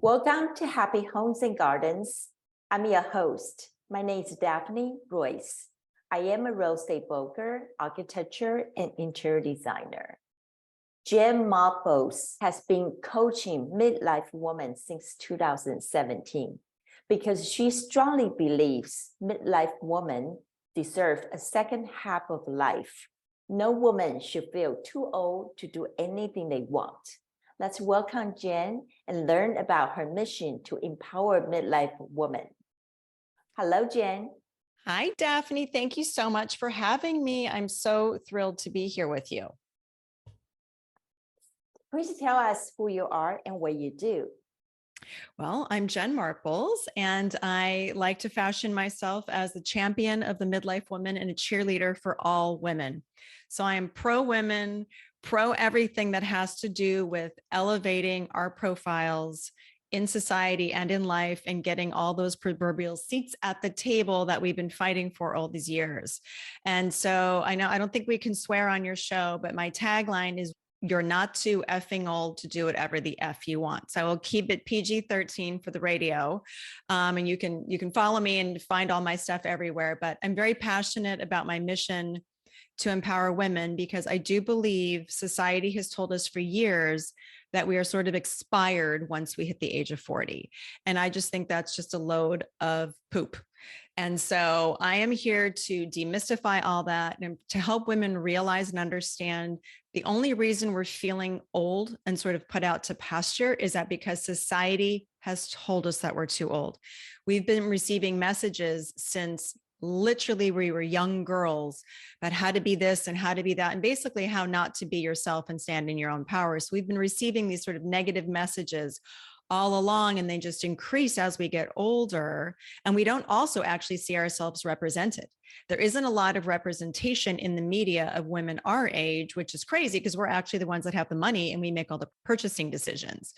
Welcome to Happy Homes and Gardens. I'm your host. My name is Daphne Royce. I am a real estate broker, architecture, and interior designer. Jen Marples has been coaching midlife women since 2017 because she strongly believes midlife women deserve a second half of life. No woman should feel too old to do anything they want. Let's welcome Jen and learn about her mission to empower midlife women. Hello, Jen. Hi, Daphne. Thank you so much for having me. I'm so thrilled to be here with you. Please tell us who you are and what you do. Well, I'm Jen Marples, and I like to fashion myself as the champion of the midlife woman and a cheerleader for all women. So I am pro women, pro everything that has to do with elevating our profiles in society and in life and getting all those proverbial seats at the table that we've been fighting for all these years. And so I don't think we can swear on your show, but my tagline is, you're not too effing old to do whatever the F you want. So I will keep it PG-13 for the radio. And you can follow me and find all my stuff everywhere. But I'm very passionate about my mission to empower women because I do believe society has told us for years that we are sort of expired once we hit the age of 40. And I just think that's just a load of poop. And so I am here to demystify all that and to help women realize and understand the only reason we're feeling old and sort of put out to pasture is that because society has told us that we're too old. We've been receiving messages since literally we were young girls about how to be this and how to be that, and basically how not to be yourself and stand in your own power. So we've been receiving these sort of negative messages all along, and they just increase as we get older. And we don't also actually see ourselves represented. There isn't a lot of representation in the media of women our age, which is crazy because we're actually the ones that have the money and we make all the purchasing decisions.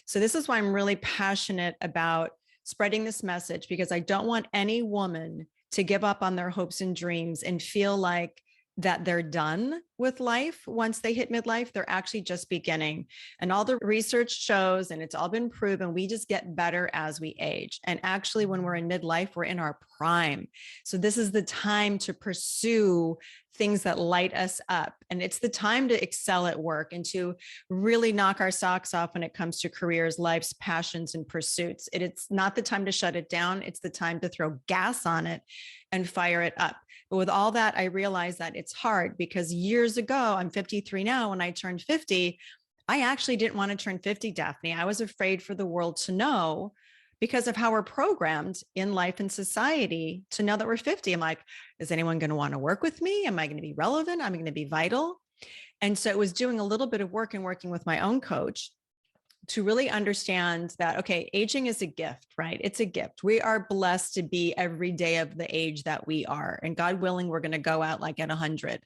So this is why I'm really passionate about spreading this message, because I don't want any woman to give up on their hopes and dreams and feel like that they're done with life once they hit midlife. They're actually just beginning. And all the research shows, and it's all been proven, we just get better as we age. And actually, when we're in midlife, we're in our prime. So this is the time to pursue things that light us up. And it's the time to excel at work and to really knock our socks off when it comes to careers, lives, passions, and pursuits. It's not the time to shut it down. It's the time to throw gas on it and fire it up. But with all that, I realized that it's hard because years ago, I'm 53 now, when I turned 50, I actually didn't want to turn 50, Daphne. I was afraid for the world to know because of how we're programmed in life and society to know that we're 50. I'm like, is anyone going to want to work with me? Am I going to be relevant? Am I going to be vital? And so it was doing a little bit of work and working with my own coach to really understand that, okay, aging is a gift, right? It's a gift. We are blessed to be every day of the age that we are. And God willing, we're going to go out like at 100.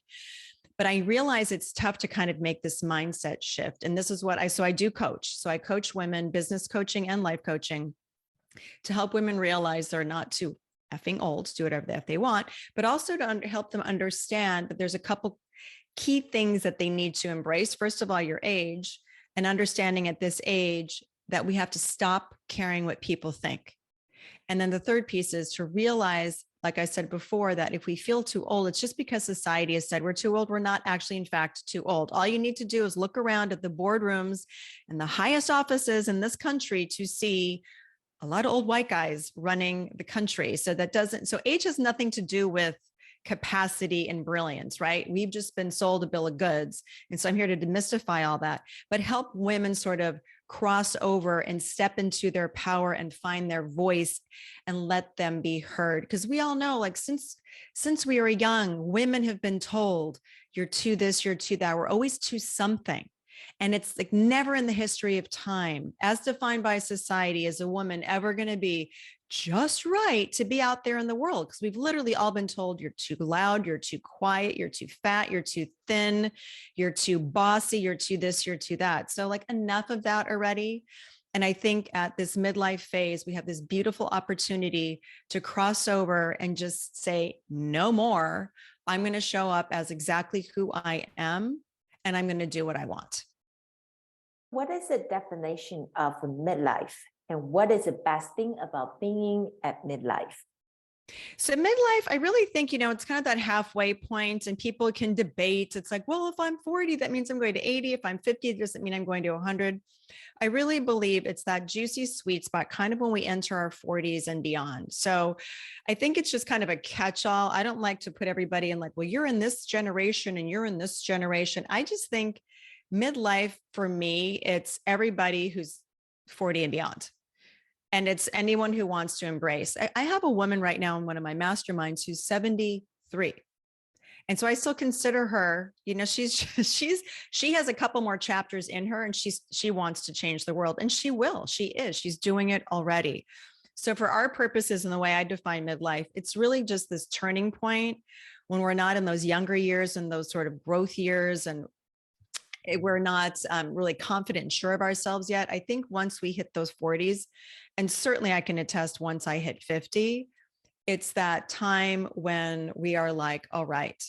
But I realize it's tough to kind of make this mindset shift. And this is what so I do coach. So I coach women, business coaching and life coaching, to help women realize they're not too effing old to do whatever the F they want, but also to help them understand that there's a couple key things that they need to embrace. First of all, your age, and understanding at this age that we have to stop caring what people think. And then the third piece is to realize, like I said before, that if we feel too old, it's just because society has said we're too old. We're not actually, in fact, too old. All you need to do is look around at the boardrooms and the highest offices in this country to see a lot of old white guys running the country. So age has nothing to do with capacity and brilliance, right? We've just been sold a bill of goods. And so I'm here to demystify all that, but help women sort of cross over and step into their power and find their voice and let them be heard. Because we all know, like, since we were young, women have been told, you're too this, you're too that. We're always too something. And it's like never in the history of time, as defined by society, is a woman ever going to be just right to be out there in the world. Because we've literally all been told you're too loud, you're too quiet, you're too fat, you're too thin, you're too bossy, you're too this, you're too that. So like enough of that already. And I think at this midlife phase, we have this beautiful opportunity to cross over and just say, no more. I'm going to show up as exactly who I am, and I'm going to do what I want. What is the definition of midlife? And what is the best thing about being at midlife? So midlife, I really think, it's kind of that halfway point and people can debate. It's like, well, if I'm 40, that means I'm going to 80. If I'm 50, it doesn't mean I'm going to 100. I really believe it's that juicy sweet spot kind of when we enter our 40s and beyond. So I think it's just kind of a catch-all. I don't like to put everybody in like, well, you're in this generation and you're in this generation. I just think midlife for me, it's everybody who's 40 and beyond. And it's anyone who wants to embrace. I have a woman right now in one of my masterminds who's 73. And so I still consider her, she has a couple more chapters in her and she wants to change the world, and she will, she's doing it already. So for our purposes and the way I define midlife, it's really just this turning point when we're not in those younger years and those sort of growth years, and we're not really confident and sure of ourselves yet. I think once we hit those 40s, and certainly I can attest once I hit 50, it's that time when we are like, all right,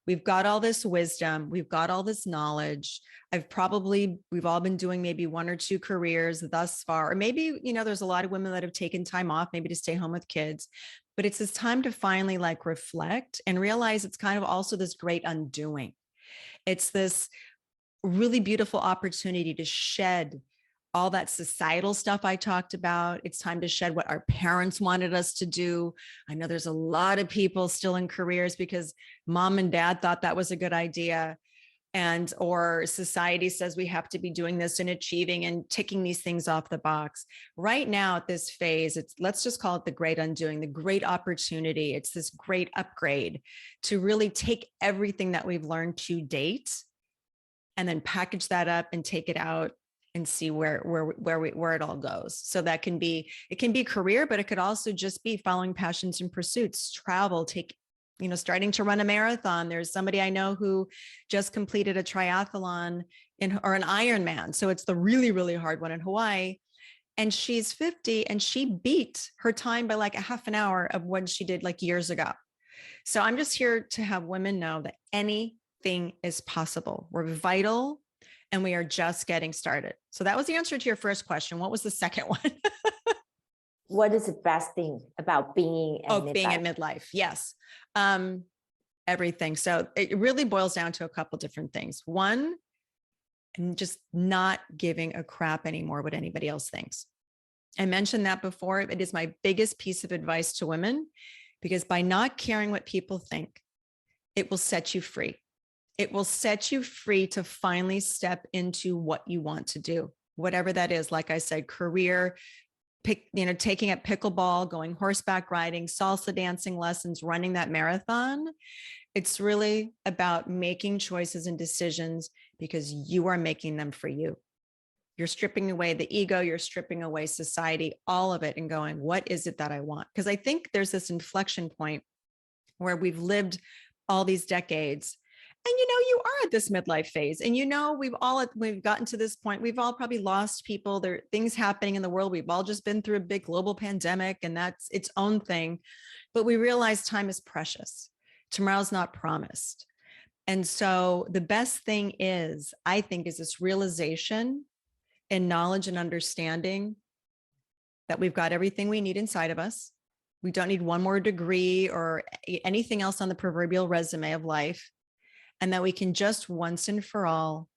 we've got all this wisdom, we've got all this knowledge. We've all been doing maybe one or two careers thus far, or maybe, there's a lot of women that have taken time off, maybe to stay home with kids, but it's this time to finally like reflect and realize it's kind of also this great undoing. It's this really beautiful opportunity to shed all that societal stuff I talked about. It's time to shed what our parents wanted us to do. I know there's a lot of people still in careers because mom and dad thought that was a good idea. Or society says we have to be doing this and achieving and ticking these things off the box. Right now at this phase, let's just call it the great undoing, the great opportunity. It's this great upgrade to really take everything that we've learned to date and then package that up and take it out and see where it all goes. So it can be career, but it could also just be following passions and pursuits, travel, starting to run a marathon. There's somebody I know who just completed a triathlon or an Ironman. So it's the really, really hard one in Hawaii. And she's 50 and she beat her time by like a half an hour of what she did like years ago. So I'm just here to have women know that anything is possible. We're vital and we are just getting started. So that was the answer to your first question. What was the second one? What is the best thing about being at midlife? Being at midlife. Yes. Everything. So it really boils down to a couple different things. One, and just not giving a crap anymore what anybody else thinks. I mentioned that before. It is my biggest piece of advice to women, because by not caring what people think, it will set you free. It will set you free to finally step into what you want to do, whatever that is. Like I said, career, taking up pickleball, going horseback riding, salsa dancing lessons, running that marathon. It's really about making choices and decisions because you are making them for you. You're stripping away the ego, you're stripping away society, all of it, and going, what is it that I want? Because I think there's this inflection point where we've lived all these decades. And you are at this midlife phase, and we've gotten to this point. We've all probably lost people. There are things happening in the world. We've all just been through a big global pandemic, and that's its own thing. But we realize time is precious. Tomorrow's not promised. And so the best thing is, I think, is this realization and knowledge and understanding that we've got everything we need inside of us. We don't need one more degree or anything else on the proverbial resume of life. And that we can just once and for all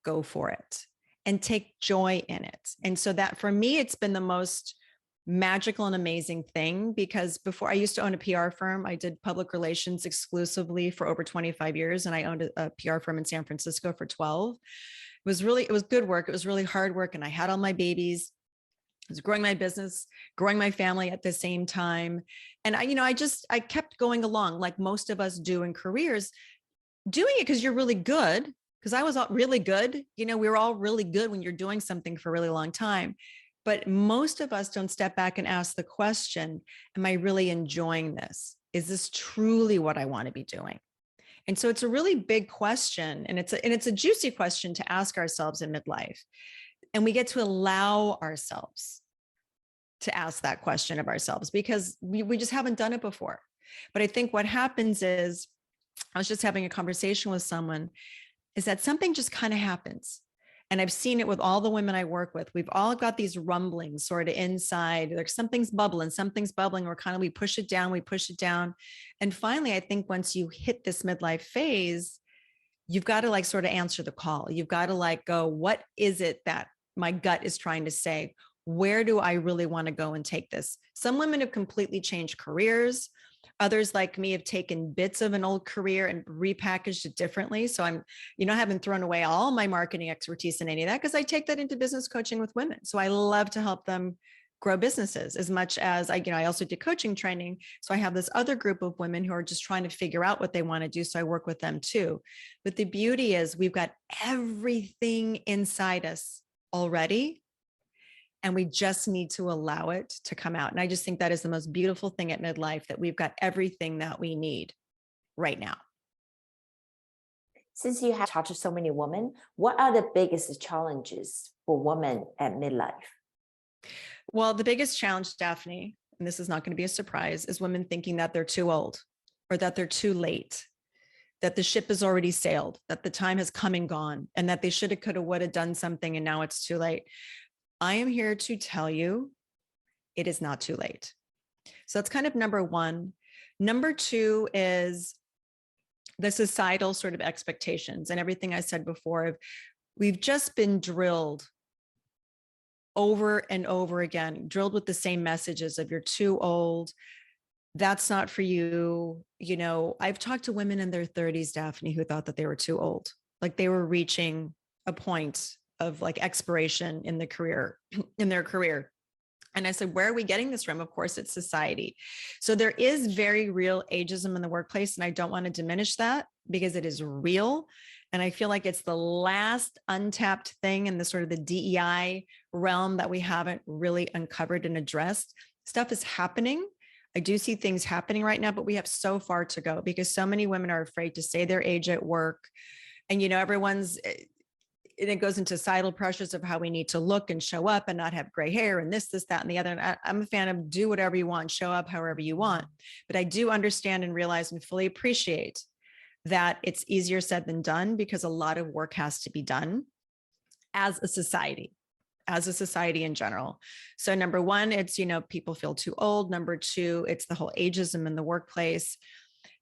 go for it and take joy in it. And so that for me, it's been the most magical and amazing thing, because before I used to own a PR firm. I did public relations exclusively for over 25 years. And I owned a PR firm in San Francisco for 12. It was good work. It was really hard work. And I had all my babies. I was growing my business, growing my family at the same time. And I kept going along like most of us do in careers, doing it because you're really good. Because I was really good. We were all really good when you're doing something for a really long time. But most of us don't step back and ask the question, am I really enjoying this? Is this truly what I want to be doing? And so it's a really big question. And it's a juicy question to ask ourselves in midlife. And we get to allow ourselves to ask that question of ourselves because we just haven't done it before. But I think what happens is, I was just having a conversation with someone, is that something just kind of happens. And I've seen it with all the women I work with. We've all got these rumblings sort of inside, like something's bubbling. We're kind of, we push it down, we push it down. And finally, I think once you hit this midlife phase, you've got to like sort of answer the call. You've got to like go, what is it that my gut is trying to say? Where do I really want to go and take this? Some women have completely changed careers. Others like me have taken bits of an old career and repackaged it differently. So I haven't thrown away all my marketing expertise in any of that, because I take that into business coaching with women. So I love to help them grow businesses as much as I also did coaching training. So I have this other group of women who are just trying to figure out what they want to do. So I work with them too. But the beauty is we've got everything inside us already, and we just need to allow it to come out. And I just think that is the most beautiful thing at midlife, that we've got everything that we need right now. Since you have talked to so many women, what are the biggest challenges for women at midlife? Well, the biggest challenge, Daphne, and this is not going to be a surprise, is women thinking that they're too old or that they're too late, that the ship has already sailed, that the time has come and gone, and that they should have, could have, would have done something, and now it's too late. I am here to tell you it is not too late. So that's kind of number one. Number two is the societal sort of expectations and everything I said before. We've just been drilled over and over again, drilled with the same messages of you're too old, that's not for you. I've talked to women in their 30s, Daphne, who thought that they were too old, like they were reaching a point of like expiration in their career. And I said, where are we getting this from? Of course, it's society. So there is very real ageism in the workplace. And I don't want to diminish that, because it is real. And I feel like it's the last untapped thing in the sort of the DEI realm that we haven't really uncovered and addressed. Stuff is happening. I do see things happening right now, but we have so far to go, because so many women are afraid to say their age at work. And, and it goes into societal pressures of how we need to look and show up and not have gray hair and this, that, and the other. And I'm a fan of do whatever you want, show up however you want. But I do understand and realize and fully appreciate that it's easier said than done, because a lot of work has to be done as a society in general. So number one, it's, people feel too old. Number two, it's the whole ageism in the workplace.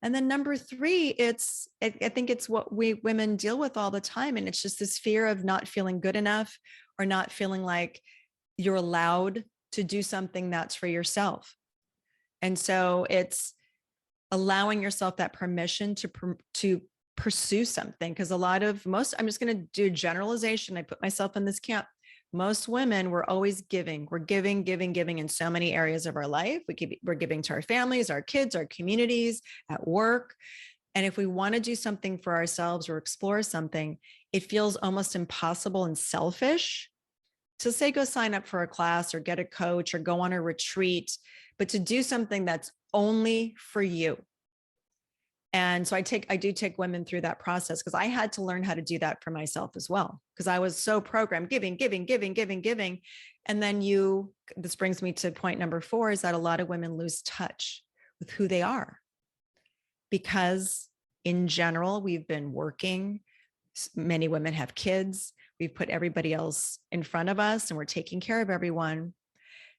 And then number three, I think it's what we women deal with all the time. And it's just this fear of not feeling good enough, or not feeling like you're allowed to do something that's for yourself. And so it's allowing yourself that permission to pursue something. Because I'm just going to do a generalization. I put myself in this camp. Most women, we're always giving. We're giving in so many areas of our life. We're giving to our families, our kids, our communities, at work. And if we want to do something for ourselves or explore something, it feels almost impossible and selfish to say, go sign up for a class or get a coach or go on a retreat, but to do something that's only for you. And so I do take women through that process, because I had to learn how to do that for myself as well, because I was so programmed giving. And then this brings me to point number 4, is that a lot of women lose touch with who they are, because in general, we've been working. Many women have kids. We've put everybody else in front of us, and we're taking care of everyone.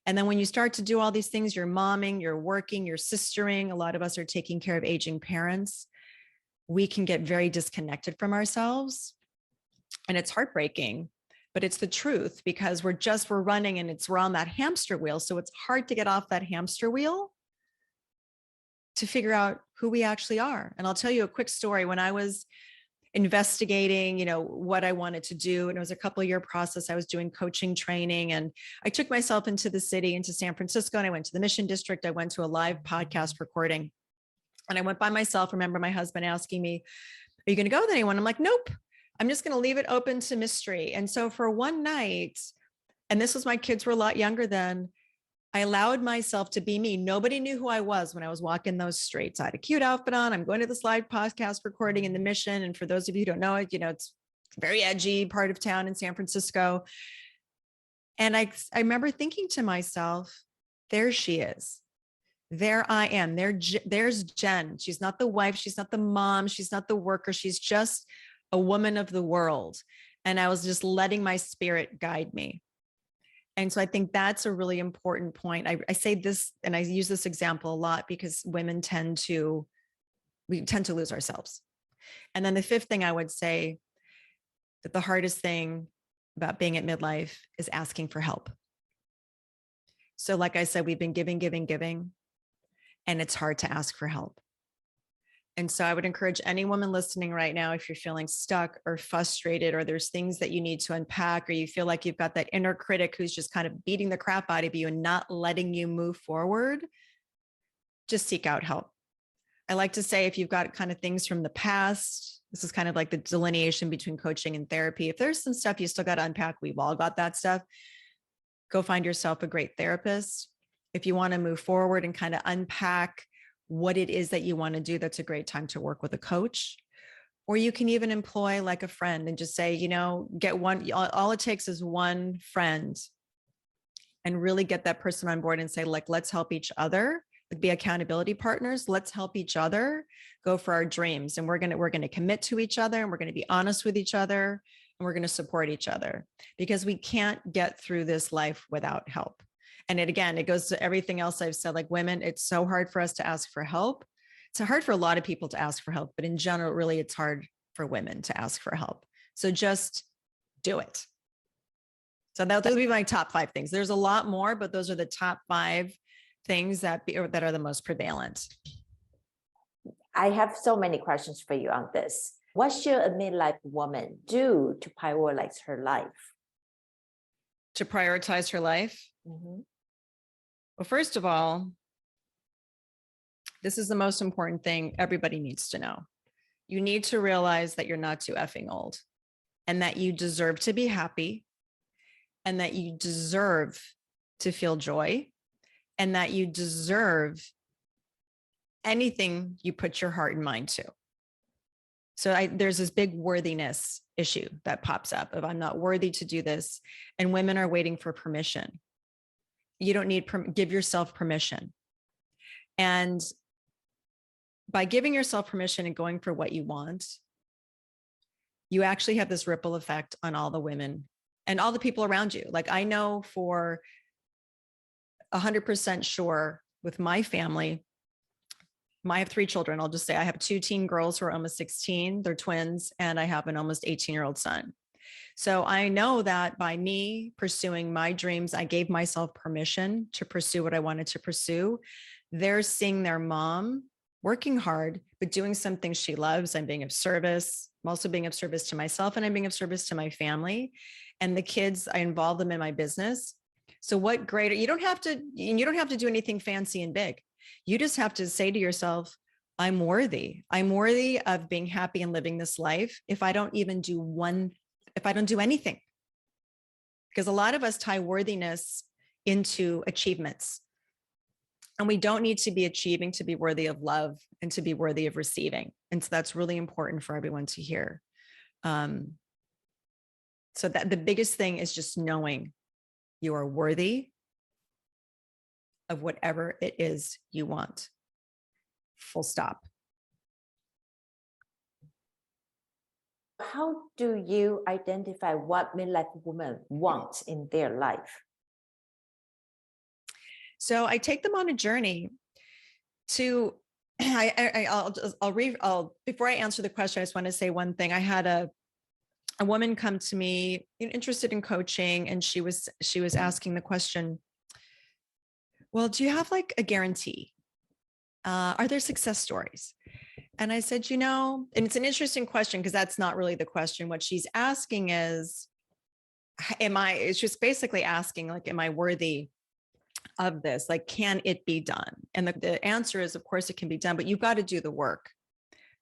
And then when you start to do all these things, you're momming, you're working, you're sistering. A lot of us are taking care of aging parents. We can get very disconnected from ourselves. And it's heartbreaking, but it's the truth, because we're running and we're on that hamster wheel. So it's hard to get off that hamster wheel to figure out who we actually are. And I'll tell you a quick story. When I was investigating, what I wanted to do, and it was a couple of year process, I was doing coaching training, and I took myself into the city, into San Francisco, and I went to the Mission District. I went to a live podcast recording, and I went by myself. Remember my husband asking me, are you going to go with anyone? I'm like, nope, I'm just going to leave it open to mystery. And so for one night, and this was, my kids were a lot younger then, I allowed myself to be me. Nobody knew who I was when I was walking those streets. I had a cute outfit on. I'm going to this live podcast recording in the Mission. And for those of you who don't know it, it's a very edgy part of town in San Francisco. And I remember thinking to myself, there she is. There I am. There's Jen. She's not the wife. She's not the mom. She's not the worker. She's just a woman of the world. And I was just letting my spirit guide me. And so I think that's a really important point. I say this, and I use this example a lot because women we tend to lose ourselves. And then the fifth thing I would say, that the hardest thing about being at midlife is asking for help. So like I said, we've been giving, and it's hard to ask for help. And so I would encourage any woman listening right now, if you're feeling stuck or frustrated, or there's things that you need to unpack, or you feel like you've got that inner critic who's just kind of beating the crap out of you and not letting you move forward, just seek out help. I like to say, if you've got kind of things from the past, this is kind of like the delineation between coaching and therapy. If there's some stuff you still got to unpack, we've all got that stuff. Go find yourself a great therapist. If you want to move forward and kind of unpack what it is that you want to do, that's a great time to work with a coach. Or you can even employ like a friend and just say, get one, all it takes is one friend, and really get that person on board and say, like, let's help each other, be accountability partners. Let's help each other go for our dreams. And we're going to commit to each other, and we're going to be honest with each other, and we're going to support each other, because we can't get through this life without help. And it goes to everything else I've said, like women, it's so hard for us to ask for help. It's hard for a lot of people to ask for help, but in general, really, it's hard for women to ask for help. So just do it. So those would be my top 5 things. There's a lot more, but those are the top 5 things that are the most prevalent. I have so many questions for you on this. What should a midlife woman do to prioritize her life? To prioritize her life? Mm-hmm. Well, first of all, this is the most important thing everybody needs to know. You need to realize that you're not too effing old, and that you deserve to be happy, and that you deserve to feel joy, and that you deserve anything you put your heart and mind to. So there's this big worthiness issue that pops up of, I'm not worthy to do this. And women are waiting for permission. You don't need, give yourself permission. And by giving yourself permission and going for what you want, you actually have this ripple effect on all the women and all the people around you. Like, I know for 100% sure with my family, I have 3 children. I'll just say I have 2 teen girls who are almost 16. They're twins. And I have an almost 18-year-old son. So I know that by me pursuing my dreams, I gave myself permission to pursue what I wanted to pursue. They're seeing their mom working hard, but doing something she loves. I'm being of service. I'm also being of service to myself, and I'm being of service to my family. And the kids, I involve them in my business. So what greater, you don't have to do anything fancy and big. You just have to say to yourself, I'm worthy. I'm worthy of being happy and living this life if I don't do anything. Because a lot of us tie worthiness into achievements. And we don't need to be achieving to be worthy of love and to be worthy of receiving. And so that's really important for everyone to hear. So that the biggest thing is just knowing you are worthy of whatever it is you want. Full stop. How do you identify what midlife women want in their life? So I take them on a journey to, before I answer the question, I just want to say one thing. I had a woman come to me interested in coaching, and she was asking the question, well, do you have like a guarantee? Are there success stories? And I said, and it's an interesting question because that's not really the question. What she's asking is, it's just basically asking, like, am I worthy of this? Like, can it be done? And the answer is, of course it can be done, but you've got to do the work.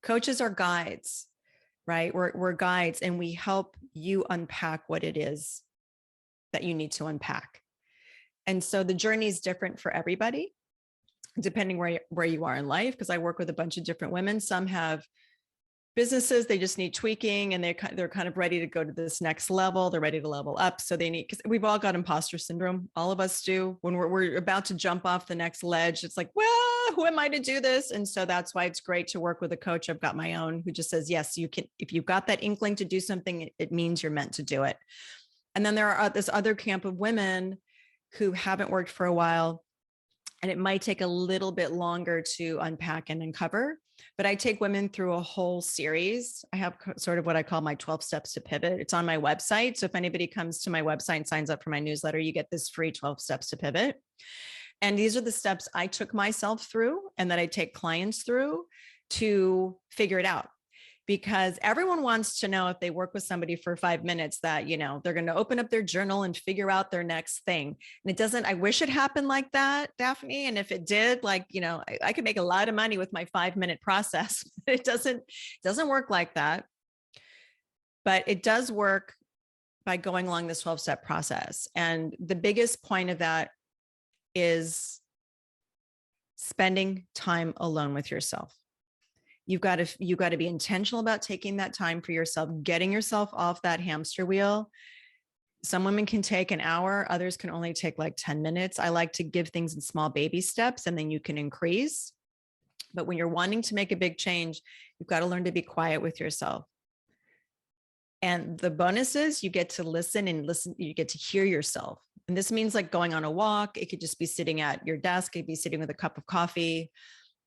Coaches are guides, right? We're guides, and we help you unpack what it is that you need to unpack. And so the journey is different for everybody, depending where you are in life, because I work with a bunch of different women. Some have businesses, they just need tweaking, and they're kind of ready to go to this next level. They're ready to level up. So they need, because we've all got imposter syndrome. All of us do. When we're about to jump off the next ledge, it's like, well, who am I to do this? And so that's why it's great to work with a coach. I've got my own who just says, yes, you can. If you've got that inkling to do something, it means you're meant to do it. And then there are this other camp of women who haven't worked for a while, and it might take a little bit longer to unpack and uncover. But I take women through a whole series. I have sort of what I call my 12 steps to pivot. It's on my website. So if anybody comes to my website and signs up for my newsletter, you get this free 12 steps to pivot. And these are the steps I took myself through and that I take clients through to figure it out. Because everyone wants to know, if they work with somebody for 5 minutes, that, they're going to open up their journal and figure out their next thing. And it doesn't, I wish it happened like that, Daphne. And if it did, I could make a lot of money with my 5-minute process. It doesn't work like that. But it does work by going along this 12-step process. And the biggest point of that is spending time alone with yourself. You've got to be intentional about taking that time for yourself, getting yourself off that hamster wheel. Some women can take an hour, others can only take like 10 minutes. I like to give things in small baby steps, and then you can increase. But when you're wanting to make a big change, you've got to learn to be quiet with yourself. And the bonus is you get to listen, you get to hear yourself. And this means like going on a walk. It could just be sitting at your desk. It could be sitting with a cup of coffee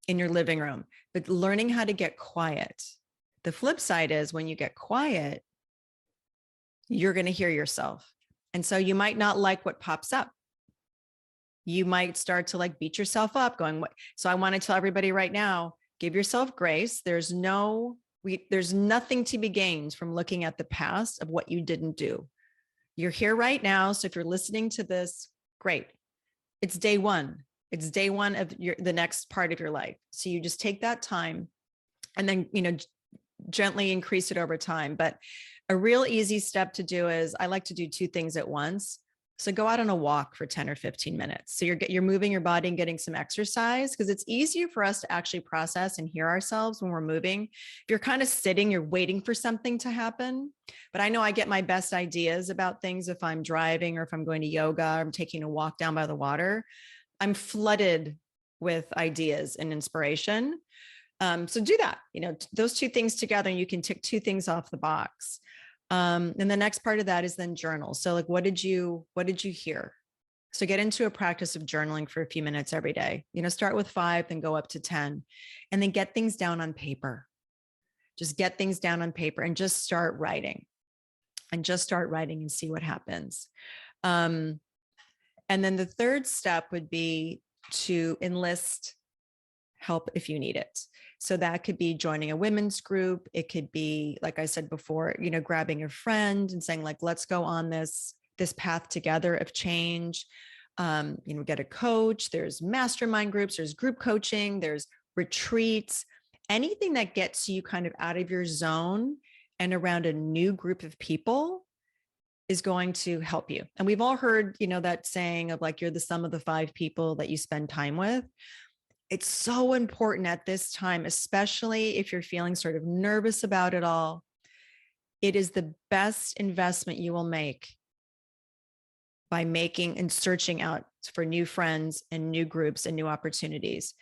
in your living room, but learning how to get quiet. The flip side is, when you get quiet, you're going to hear yourself. And so you might not like what pops up. You might start to like beat yourself up going, what? So I want to tell everybody right now, give yourself grace. There's nothing to be gained from looking at the past of what you didn't do. You're here right now. So if you're listening to this, great. It's day one. It's day one of the next part of your life. So you just take that time and then, gently increase it over time. But a real easy step to do is, I like to do 2 things at once. So go out on a walk for 10 or 15 minutes. So you're moving your body and getting some exercise, because it's easier for us to actually process and hear ourselves when we're moving. If you're kind of sitting, you're waiting for something to happen. But I know I get my best ideas about things if I'm driving, or if I'm going to yoga, or I'm taking a walk down by the water. I'm flooded with ideas and inspiration. So do that, those 2 things together, and you can tick 2 things off the box. And the next part of that is then journal. So like, what did you hear? So get into a practice of journaling for a few minutes every day. Start with 5, then go up to 10, and then get things down on paper. Just get things down on paper and just start writing, and see what happens. And then the third step would be to enlist help if you need it. So that could be joining a women's group. It could be, like I said before, grabbing a friend and saying like, let's go on this path together of change. Get a coach. There's mastermind groups, there's group coaching, there's retreats, anything that gets you kind of out of your zone and around a new group of people is going to help you. And we've all heard, that saying of like, you're the sum of the 5 people that you spend time with. It's so important at this time, especially if you're feeling sort of nervous about it all. It is the best investment you will make by making and searching out for new friends and new groups and new opportunities,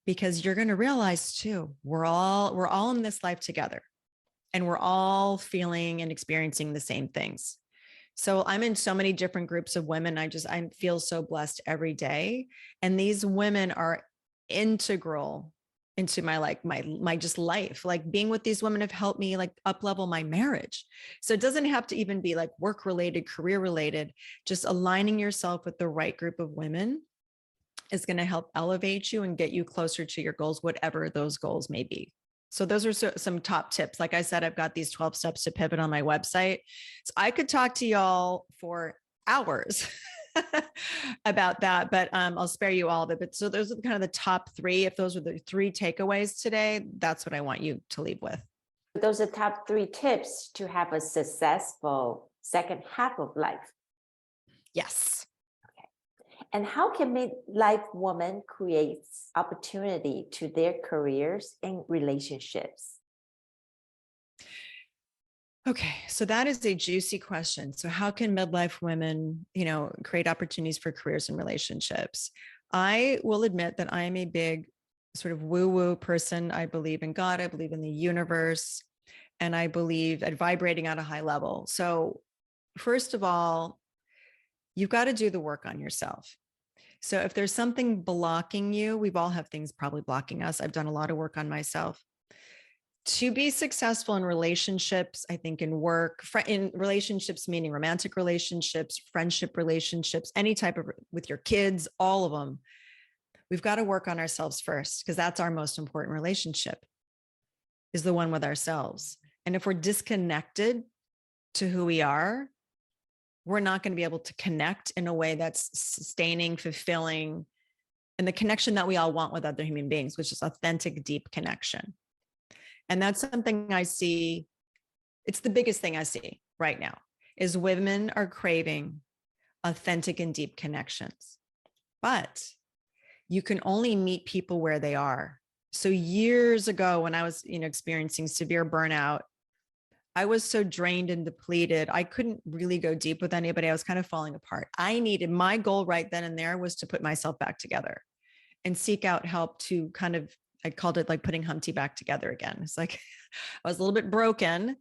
because you're going to realize too, we're all in this life together, and we're all feeling and experiencing the same things. So I'm in so many different groups of women. I feel so blessed every day. And these women are integral into my just life. Like being with these women have helped me like up level my marriage. So it doesn't have to even be like work related, career related. Just aligning yourself with the right group of women is going to help elevate you and get you closer to your goals, whatever those goals may be. So those are some top tips. Like I said, I've got these 12 steps to pivot on my website. So I could talk to y'all for hours about that, but I'll spare you all of it. But so those are kind of the top 3. If those are the 3 takeaways today, that's what I want you to leave with. Those are top 3 tips to have a successful second half of life. Yes. And how can midlife women create opportunity to their careers and relationships? Okay, so that is a juicy question. So how can midlife women, create opportunities for careers and relationships? I will admit that I am a big sort of woo-woo person. I believe in God, I believe in the universe, and I believe at vibrating at a high level. So first of all, you've got to do the work on yourself. So if there's something blocking you, we've all have things probably blocking us. I've done a lot of work on myself. To be successful in relationships, I think in work, in relationships, meaning romantic relationships, friendship relationships, any type of with your kids, all of them, we've got to work on ourselves first because that's our most important relationship is the one with ourselves. And if we're disconnected to who we are, we're not going to be able to connect in a way that's sustaining, fulfilling, and the connection that we all want with other human beings, which is authentic, deep connection. And that's something I see. It's the biggest thing I see right now is women are craving authentic and deep connections, but you can only meet people where they are. So years ago, when I was, experiencing severe burnout, I was so drained and depleted. I couldn't really go deep with anybody. I was kind of falling apart. My goal right then and there was to put myself back together and seek out help to kind of, I called it like putting Humpty back together again. It's like I was a little bit broken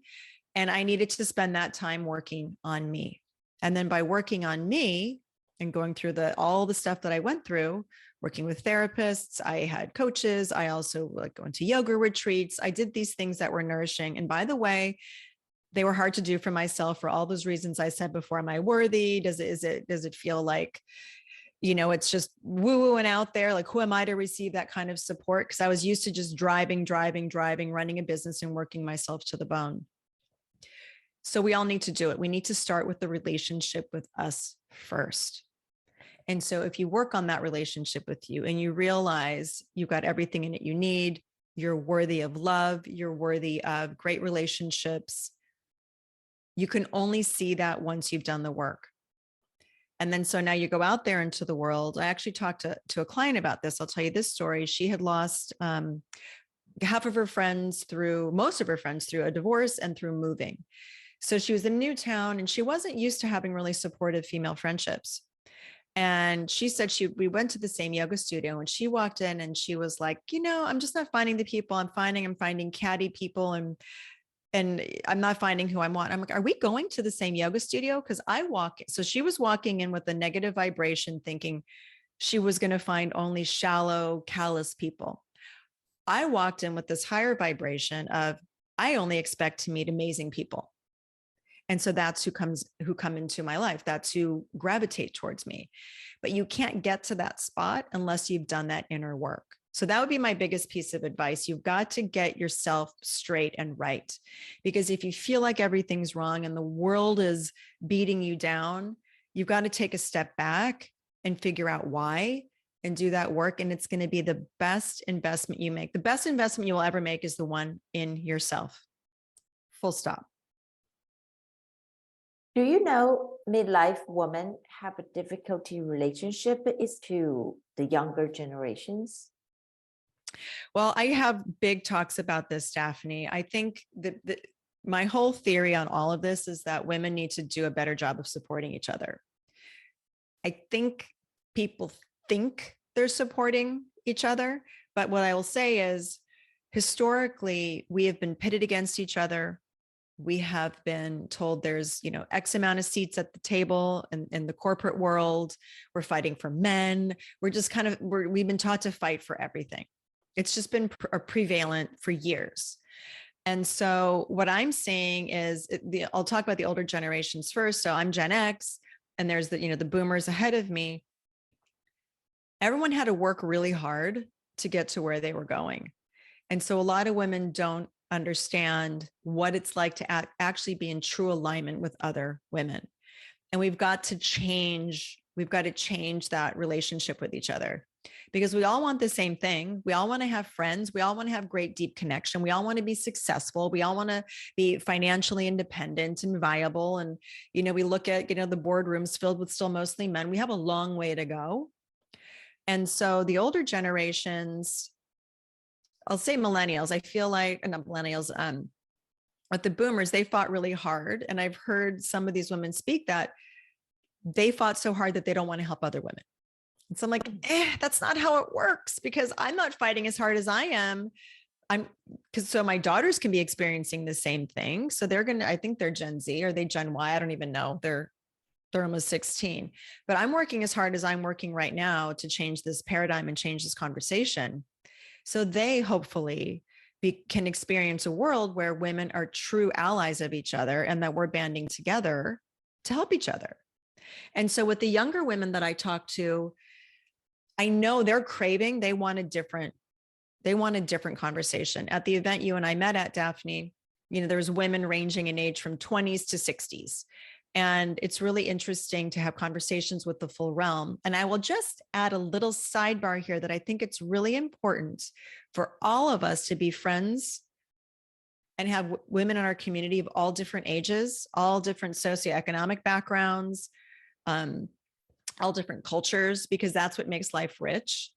and I needed to spend that time working on me. And then by working on me and going through all the stuff that I went through, working with therapists, I had coaches. I also going to yoga retreats. I did these things that were nourishing. And by the way, they were hard to do for myself for all those reasons I said before. Am I worthy? Does it feel like, it's just woo-woo and out there? Like, who am I to receive that kind of support? Because I was used to just driving, running a business and working myself to the bone. So we all need to do it. We need to start with the relationship with us first. And so if you work on that relationship with you and you realize you've got everything in it you need, you're worthy of love, you're worthy of great relationships, you can only see that once you've done the work. And then so now you go out there into the world. I actually talked to a client about this. I'll tell you this story. She had lost most of her friends through a divorce and through moving. So she was in a new town and she wasn't used to having really supportive female friendships. And she said we went to the same yoga studio and she walked in and she was like, I'm just not finding the people I'm finding catty people and I'm not finding who I want. I'm like, are we going to the same yoga studio? Because so she was walking in with a negative vibration thinking she was going to find only shallow, callous people. I walked in with this higher vibration of I only expect to meet amazing people. And so that's who come into my life. That's who gravitate towards me. But you can't get to that spot unless you've done that inner work. So that would be my biggest piece of advice. You've got to get yourself straight and right. Because if you feel like everything's wrong and the world is beating you down, you've got to take a step back and figure out why and do that work. And it's going to be the best investment you make. The best investment you will ever make is the one in yourself. Full stop. Do you know midlife women have a difficulty relationship is to the younger generations? Well, I have big talks about this, Daphne. I think that my whole theory on all of this is that women need to do a better job of supporting each other. I think people think they're supporting each other, but what I will say is historically, we have been pitted against each other. We have been told there's, X amount of seats at the table in the corporate world. We're fighting for men. We're just we've been taught to fight for everything. It's just been prevalent for years. And so what I'm saying is I'll talk about the older generations first. So I'm Gen X and there's the boomers ahead of me. Everyone had to work really hard to get to where they were going. And so a lot of women don't understand what it's like to actually be in true alignment with other women. And we've got to change that relationship with each other because we all want the same thing. We all want to have friends. We all want to have great, deep connection. We all want to be successful. We all want to be financially independent and viable. And, we look at, the boardrooms filled with still mostly men. We have a long way to go. And so the older generations, I'll say millennials, I feel like, not millennials, But the boomers, they fought really hard. And I've heard some of these women speak that they fought so hard that they don't want to help other women. And so I'm like, that's not how it works, because I'm not fighting as hard as I am. Because so my daughters can be experiencing the same thing. So they're going to, I think they're Gen Z, or they Gen Y. I don't even know. They're almost 16, but I'm working as hard as I'm working right now to change this paradigm and change this conversation. So they hopefully can experience a world where women are true allies of each other and that we're banding together to help each other. And so with the younger women that I talk to, I know they're craving, they want a different conversation. At the event you and I met at, Daphne, there's women ranging in age from 20s to 60s. And it's really interesting to have conversations with the full realm. And I will just add a little sidebar here that I think it's really important for all of us to be friends and have women in our community of all different ages, all different socioeconomic backgrounds, all different cultures, because that's what makes life rich.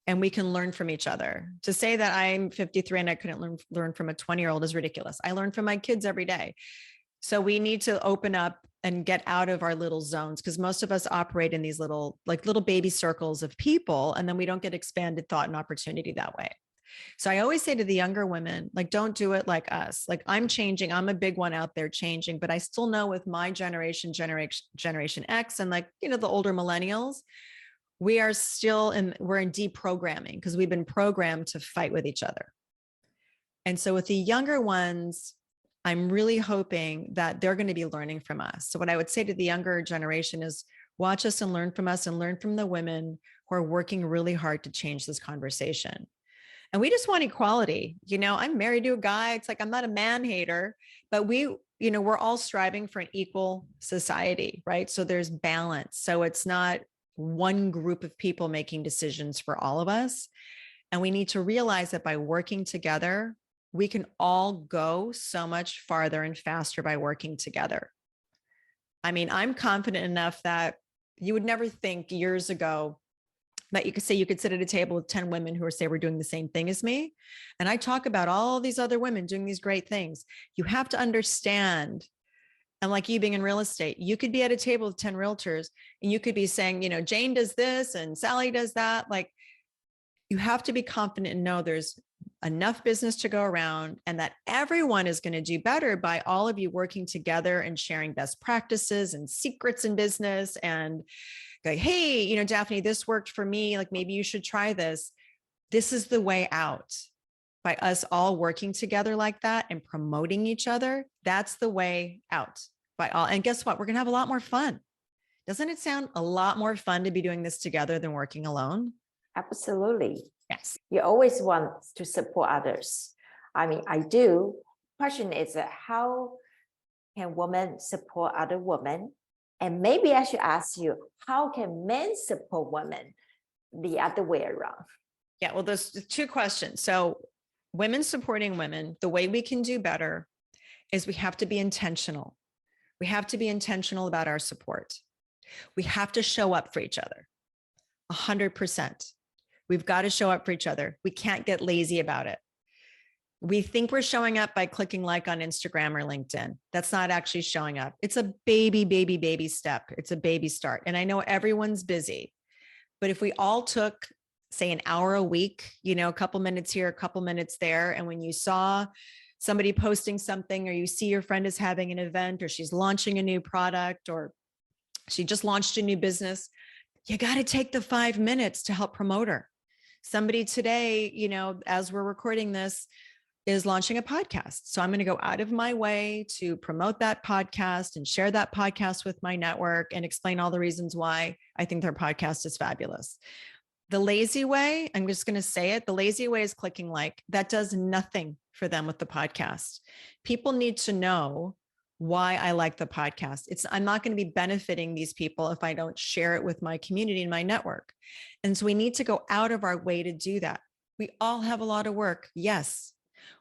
And we can learn from each other. To say that I'm 53 and I couldn't learn from a 20-year-old is ridiculous. I learn from my kids every day. So we need to open up and get out of our little zones, because most of us operate in these little baby circles of people, and then we don't get expanded thought and opportunity that way. So I always say to the younger women, like, don't do it like us. Like, I'm changing. I'm a big one out there changing, but I still know with my generation X, and the older millennials, we're in deprogramming, because we've been programmed to fight with each other. And so with the younger ones, I'm really hoping that they're going to be learning from us. So what I would say to the younger generation is watch us and learn from us, and learn from the women who are working really hard to change this conversation. And we just want equality. I'm married to a guy. It's like, I'm not a man hater, but we're all striving for an equal society, right? So there's balance. So it's not one group of people making decisions for all of us. And we need to realize that by working together, we can all go so much farther and faster by working together. I mean, I'm confident enough that you would never think years ago that you could sit at a table with 10 women who were doing the same thing as me. And I talk about all these other women doing these great things. You have to understand, and like you being in real estate, you could be at a table with 10 realtors and you could be saying, Jane does this and Sally does that. Like, you have to be confident and know there's enough business to go around, and that everyone is going to do better by all of you working together and sharing best practices and secrets in business, and go, hey, Daphne, this worked for me. Like, maybe you should try this. This is the way out. By us all working together like that and promoting each other, that's the way out. And guess what? We're going to have a lot more fun. Doesn't it sound a lot more fun to be doing this together than working alone? Absolutely. Yes. You always want to support others. I mean, I do. Question is, how can women support other women? And maybe I should ask you, how can men support women the other way around? Yeah, well, there's two questions. So women supporting women, the way we can do better is we have to be intentional. We have to be intentional about our support. We have to show up for each other 100%. We've got to show up for each other. We can't get lazy about it. We think we're showing up by clicking like on Instagram or LinkedIn. That's not actually showing up. It's a baby step. It's a baby start. And I know everyone's busy, but if we all took, say, an hour a week, a couple minutes here, a couple minutes there, and when you saw somebody posting something, or you see your friend is having an event, or she's launching a new product, or she just launched a new business, you got to take the 5 minutes to help promote her. Somebody today, as we're recording this, is launching a podcast. So I'm going to go out of my way to promote that podcast and share that podcast with my network and explain all the reasons why I think their podcast is fabulous. The lazy way, I'm just going to say it, the lazy way is clicking like. That does nothing for them with the podcast. People need to know why I like the podcast. I'm not going to be benefiting these people if I don't share it with my community and my network. And so we need to go out of our way to do that. We all have a lot of work. Yes.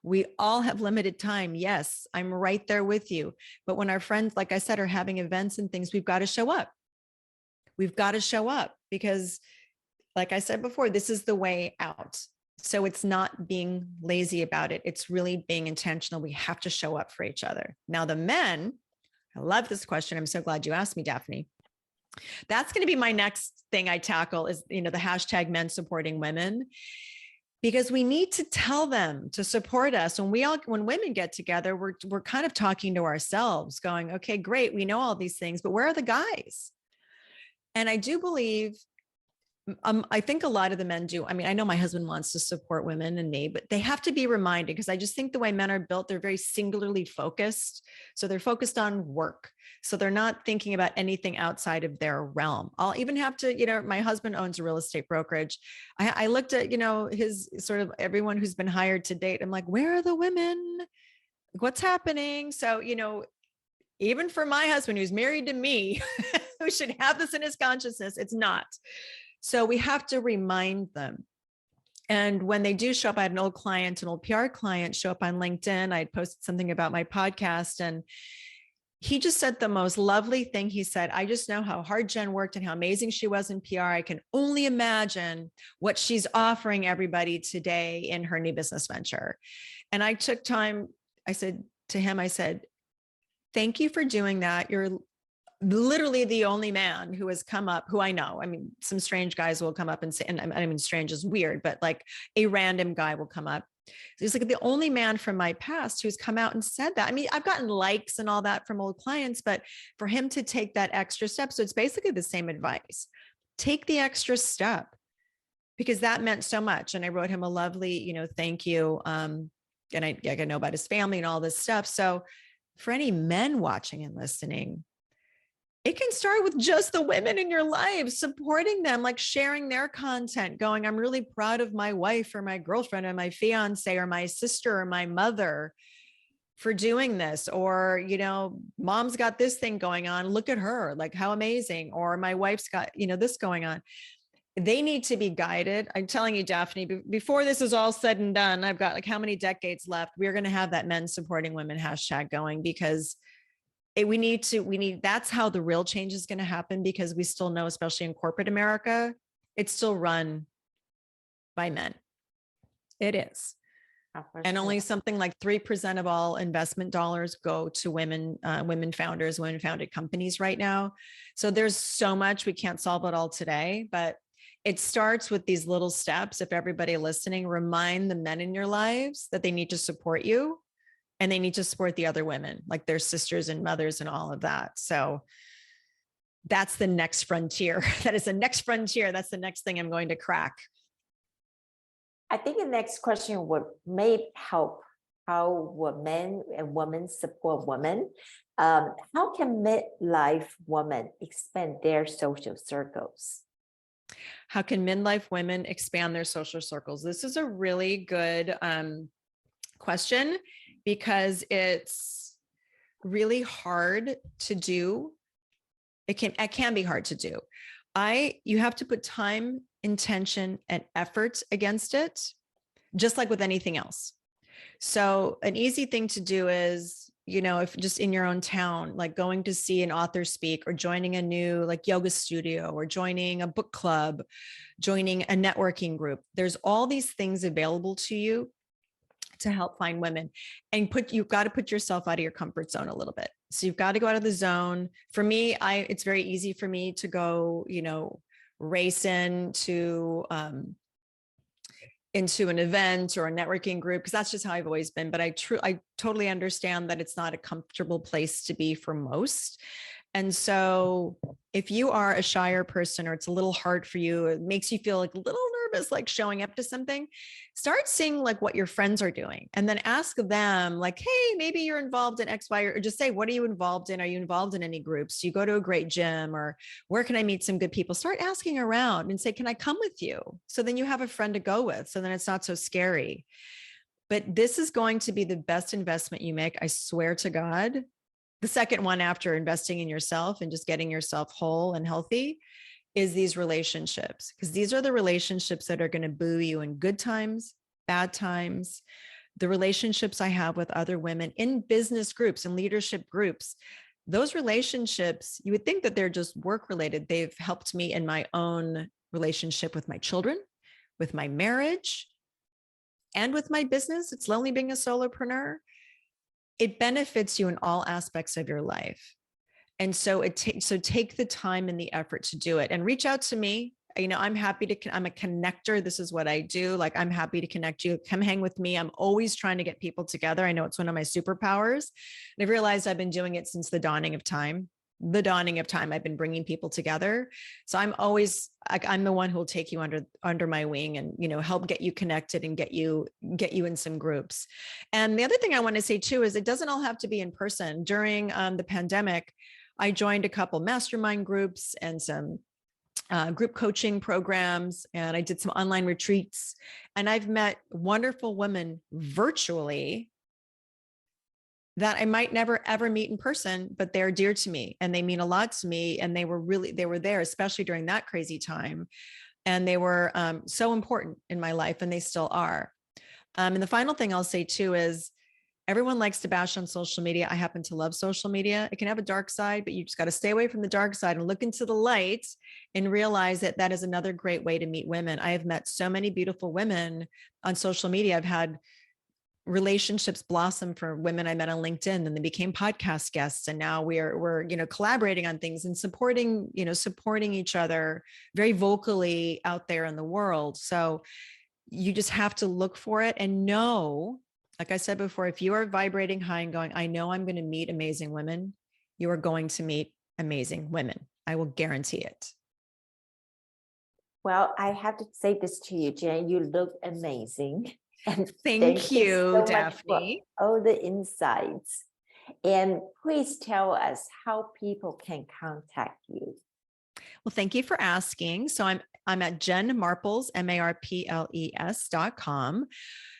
We all have limited time. Yes. I'm right there with you. But when our friends, like I said, are having events and things, we've got to show up. We've got to show up because, like I said before, this is the way out. So it's not being lazy about it. It's really being intentional. We have to show up for each other. Now, the men, I love this question. I'm so glad you asked me, Daphne. That's going to be my next thing I tackle is, the hashtag men supporting women, because we need to tell them to support us. When women get together, we're kind of talking to ourselves going, okay, great. We know all these things, but where are the guys? And I do believe, I think a lot of the men do. I mean, I know my husband wants to support women and me, but they have to be reminded, because I just think the way men are built, they're very singularly focused. So they're focused on work. So they're not thinking about anything outside of their realm. I'll even have to, my husband owns a real estate brokerage. I looked at, his sort of everyone who's been hired to date. I'm like, where are the women? What's happening? So, even for my husband who's married to me, who should have this in his consciousness, it's not. So we have to remind them. And when they do show up, I had an old PR client show up on LinkedIn. I had posted something about my podcast, and he just said the most lovely thing. He said, I just know how hard Jen worked and how amazing she was in PR. I can only imagine what she's offering everybody today in her new business venture. And I took time. I said to him, thank you for doing that. You're literally the only man who has come up, who I know. I mean, some strange guys will come up and say, and I mean, strange is weird, but like a random guy will come up. He's like the only man from my past who's come out and said that. I mean, I've gotten likes and all that from old clients, but for him to take that extra step. So it's basically the same advice. Take the extra step, because that meant so much. And I wrote him a lovely, thank you. And I know about his family and all this stuff. So for any men watching and listening, it can start with just the women in your life, supporting them, like sharing their content, going, I'm really proud of my wife or my girlfriend or my fiance or my sister or my mother for doing this. Or, mom's got this thing going on. Look at her, like how amazing. Or my wife's got, this going on. They need to be guided. I'm telling you, Daphne, before this is all said and done, I've got like how many decades left? We're going to have that men supporting women hashtag going, because that's how the real change is going to happen, because we still know, especially in corporate America, it's still run by men. It is. And only something like 3% of all investment dollars go to women founders, women founded companies right now. So there's so much, we can't solve it all today, but it starts with these little steps. If everybody listening, remind the men in your lives that they need to support you. And they need to support the other women, like their sisters and mothers and all of that. So that's the next frontier. That is the next frontier. That's the next thing I'm going to crack. I think the next question may help how men and women support women. How can midlife women expand their social circles? How can midlife women expand their social circles? This is a really good question, because it's really hard to do. It can be hard to do. You have to put time, intention, and effort against it, just like with anything else. So an easy thing to do is, if just in your own town, like going to see an author speak, or joining a new like yoga studio, or joining a book club, joining a networking group. There's all these things available to you to help find women, and you've got to put yourself out of your comfort zone a little bit. So you've got to go out of the zone. For me, it's very easy for me to go, race into an event or a networking group, because that's just how I've always been. But I totally understand that it's not a comfortable place to be for most. And so if you are a shyer person, or it's a little hard for you, it makes you feel like a little nervous, like showing up to something, start seeing like what your friends are doing, and then ask them like, hey, maybe you're involved in X, Y, or just say, what are you involved in? Are you involved in any groups? Do you go to a great gym? Or where can I meet some good people? Start asking around and say, can I come with you? So then you have a friend to go with. So then it's not so scary. But this is going to be the best investment you make. I swear to God. The second one after investing in yourself and just getting yourself whole and healthy is these relationships, because these are the relationships that are going to buoy you in good times, bad times. The relationships I have with other women in business groups and leadership groups, those relationships, you would think that they're just work related. They've helped me in my own relationship with my children, with my marriage, and with my business, It's Lonely Being a Solopreneur, it benefits you in all aspects of your life. And so so take the time and the effort to do it, and reach out to me. I'm happy to, I'm a connector. This is what I do. Like, I'm happy to connect you. Come hang with me. I'm always trying to get people together. I know it's one of my superpowers. And I've realized I've been doing it since the dawning of time. I've been bringing people together. So I'm always like, I'm the one who will take you under my wing and, help get you connected and get you in some groups. And the other thing I want to say too, is it doesn't all have to be in person. During the pandemic, I joined a couple mastermind groups and some group coaching programs, and I did some online retreats, and I've met wonderful women virtually that I might never ever meet in person, but they're dear to me and they mean a lot to me. And they were there, especially during that crazy time. And they were so important in my life, and they still are. And the final thing I'll say too is, everyone likes to bash on social media. I happen to love social media. It can have a dark side, but you just got to stay away from the dark side and look into the light and realize that that is another great way to meet women. I have met so many beautiful women on social media. I've had relationships blossom for women I met on LinkedIn, and they became podcast guests. And now we're collaborating on things and supporting each other very vocally out there in the world. So you just have to look for it and know, like I said before, if you are vibrating high and going, I know I'm going to meet amazing women, you are going to meet amazing women. I will guarantee it. Well, I have to say this to you, Jen, you look amazing. And thank you, so Daphne. much for all the insights. And please tell us how people can contact you. Well, thank you for asking. So I'm at Jen Marples, MARPLES.com.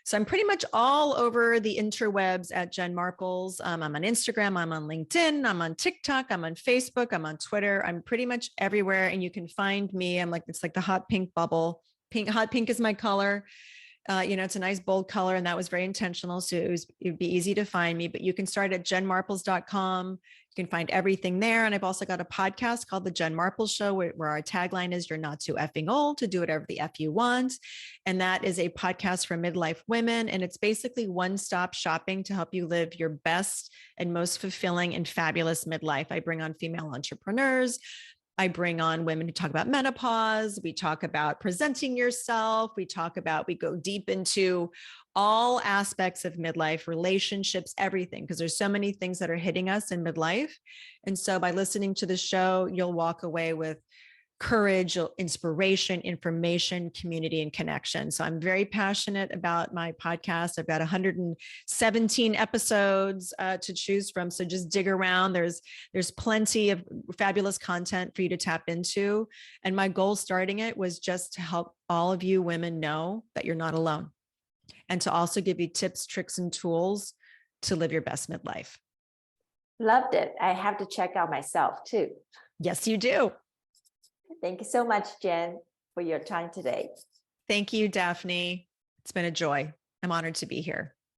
So I'm pretty much all over the interwebs at Jen Marples. I'm on Instagram, I'm on LinkedIn, I'm on TikTok, I'm on Facebook, I'm on Twitter. I'm pretty much everywhere, and you can find me. It's like the hot pink bubble. Hot pink is my color. It's a nice bold color, and that was very intentional. So it'd be easy to find me, but you can start at jenmarples.com. You can find everything there. And I've also got a podcast called The Jen Marples Show, where our tagline is, you're not too effing old to do whatever the F you want. And that is a podcast for midlife women. And it's basically one-stop shopping to help you live your best and most fulfilling and fabulous midlife. I bring on female entrepreneurs. I bring on women who talk about menopause. We talk about presenting yourself. We go deep into all aspects of midlife, relationships, everything, because there's so many things that are hitting us in midlife. And so by listening to the show, you'll walk away with courage, inspiration, information, community, and connection. So I'm very passionate about my podcast. I've got 117 episodes to choose from. So just dig around. There's plenty of fabulous content for you to tap into. And my goal starting it was just to help all of you women know that you're not alone, and to also give you tips, tricks, and tools to live your best midlife. Loved it. I have to check out myself too. Yes, you do. Thank you so much, Jen, for your time today. Thank you, Daphne. It's been a joy. I'm honored to be here.